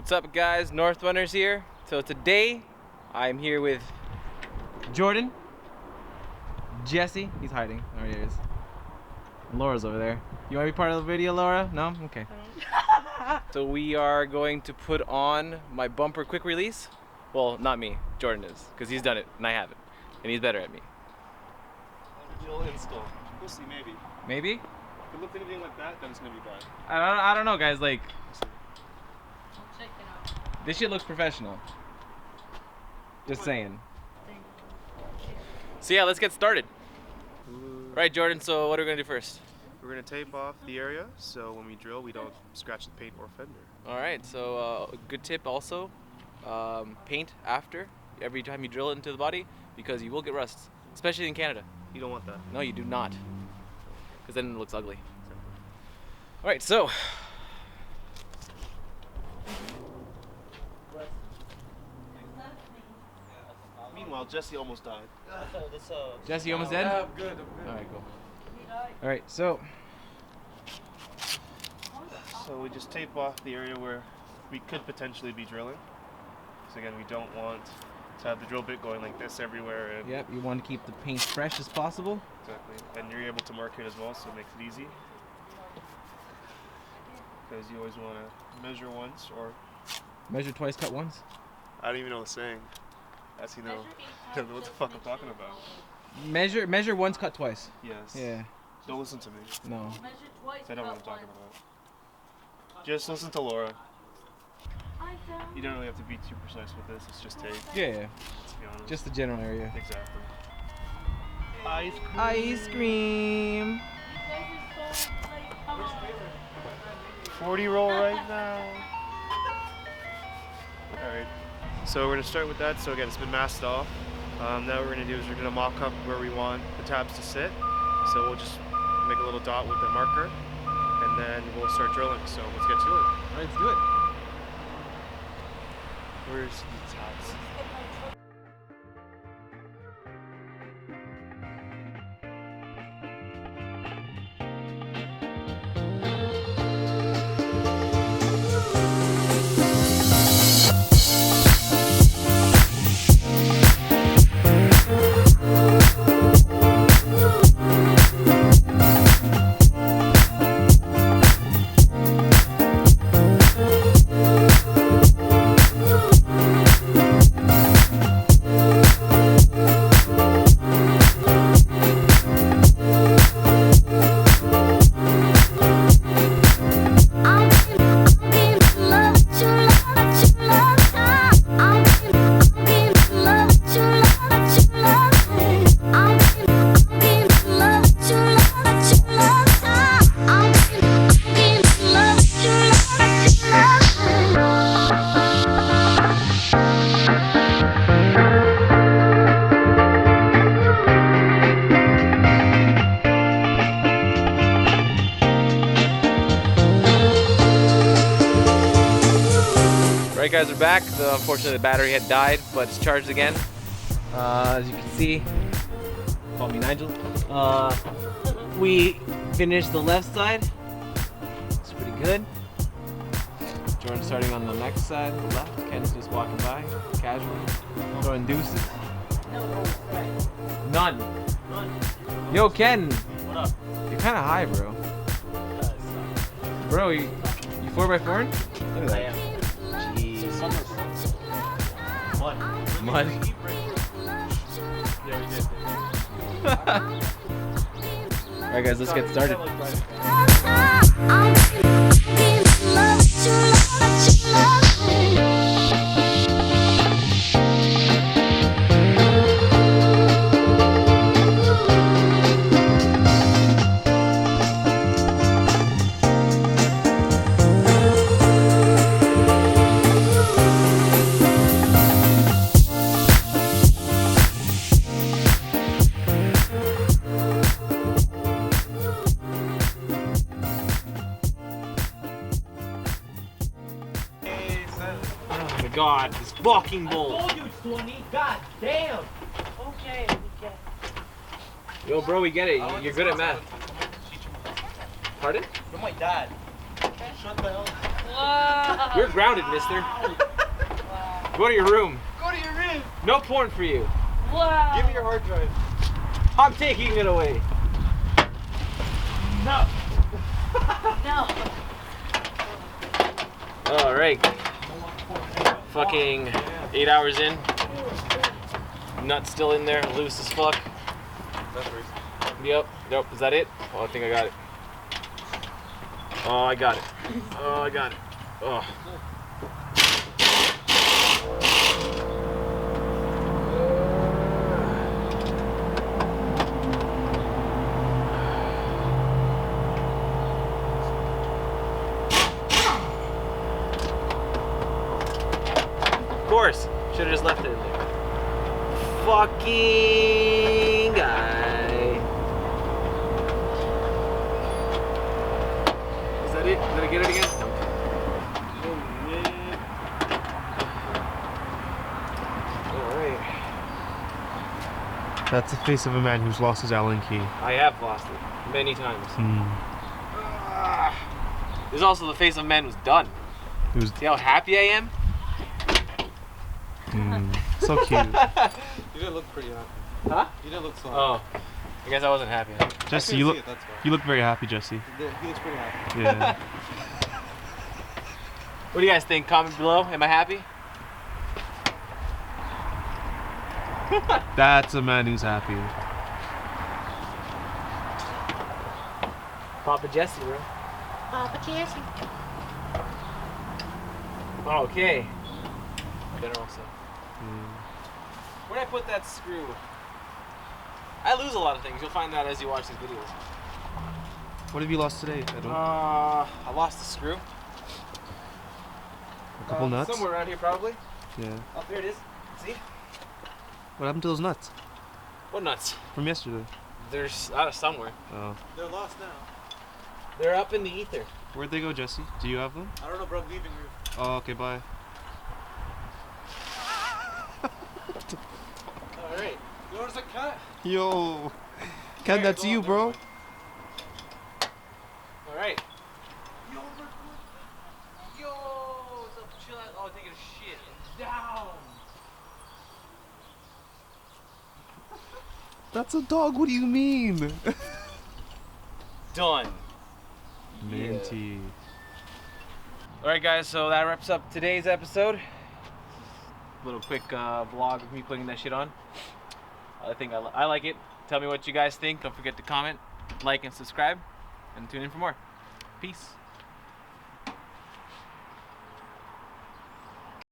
What's up, guys? North Runners here. So today I'm here with Jordan, Jesse, he's hiding, there he is, and Laura's over there. You want to be part of the video, Laura? No? Okay. So we are going to put on my bumper quick release. Well, not me, Jordan is, because he's done it and I haven't, and he's better at me. You'll install. We'll see, maybe. Maybe? If it looks anything like that, then it's gonna be bad. I don't know, guys, like, this shit looks professional. Just saying. So yeah, let's get started. Right, Jordan, so what are we gonna do first? We're gonna tape off the area so when we drill we don't scratch the paint or fender. Alright, so a good tip also, paint after every time you drill it into the body because you will get rust, especially in Canada. You don't want that. No, you do not, because then it looks ugly. Alright, so meanwhile, Jesse almost died. Jesse, you almost dead? Yeah, I'm good. Alright, cool. Alright, so we just tape off the area where we could potentially be drilling. So again, we don't want to have the drill bit going like this everywhere. And yep, you want to keep the paint fresh as possible. exactly. And you're able to mark it as well, so it makes it easy. Because you always want to measure once or... Measure twice, cut once? I don't even know the saying. As you know, I don't know what the fuck I'm talking about. Measure once, cut twice. Yes. Yeah. Don't listen to me. No. I don't know what I'm talking about. Just listen to Laura. You don't really have to be too precise with this. It's just tape. Yeah. Let's be honest. Just the general area. Exactly. Ice cream. Ice cream. 40 roll right now. Alright. So we're going to start with that. So again, it's been masked off. Now what we're going to do is we're going to mock up where we want the tabs to sit. So we'll just make a little dot with the marker and then we'll start drilling. So let's get to it. Alright, let's do it. Where's the tabs? Alright, guys, we're back. Unfortunately, the battery had died, but it's charged again. As you can see, call me Nigel. We finished the left side. It's pretty good. Jordan's starting on the next side, the left. Ken's just walking by, casually, throwing deuces. None. Yo, Ken. What up? You're kind of high, bro. Bro, you 4x4? Look at that. I am. Mud. Mud. Yeah, we did. Alright, guys, let's get started. God, this fucking bull. I told you, 20. God damn. Okay. Yo, bro, we get it. You're good at math. Pardon? You're my dad. Shut the hell up. Wow. You're grounded, mister. Wow. Go to your room. Go to your room. No porn for you. Wow. Give me your hard drive. I'm taking it away. No. No. All right. Fucking 8 hours in. Nut's still in there, loose as fuck. Yep. Is that it? Oh, I think I got it. Oh, I got it. Oh, I got it. Oh. Of course. Should have just left it in there. Fucking guy. Is that it? Did I get it again? No. Oh, man. Alright. That's the face of a man who's lost his Allen key. I have lost it many times. There's also the face of a man who's done. See how happy I am? So cute. You didn't look pretty happy. Huh? You didn't look so Oh. I guess I wasn't happy. Jesse, you look. That's why. you look very happy, Jesse. He looks pretty happy. Yeah. What do you guys think? Comment below. Am I happy? That's a man who's happy. Papa Jesse, bro. Papa Jesse. Okay. Dinner also. Where'd I put that screw? I lose a lot of things. You'll find that as you watch these videos. What have you lost today, Edwin? I lost the screw. A couple nuts? Somewhere around here, probably. Yeah. Oh, there it is. See? What happened to those nuts? What nuts? From yesterday. They're out of somewhere. Oh. They're lost now. They're up in the ether. Where'd they go, Jesse? Do you have them? I don't know, bro. I'm leaving you. Oh, okay, bye. All right. You notice a cat? Yo. Ken, that's you, bro. All right. Yo, what's up? Chill out. Oh, taking a shit. Down. That's a dog. What do you mean? Done. Minty. Alright guys, so that wraps up today's episode. Little quick vlog of me putting that shit on. I think I like it. Tell me what you guys think. Don't forget to comment, like, and subscribe. And tune in for more. Peace.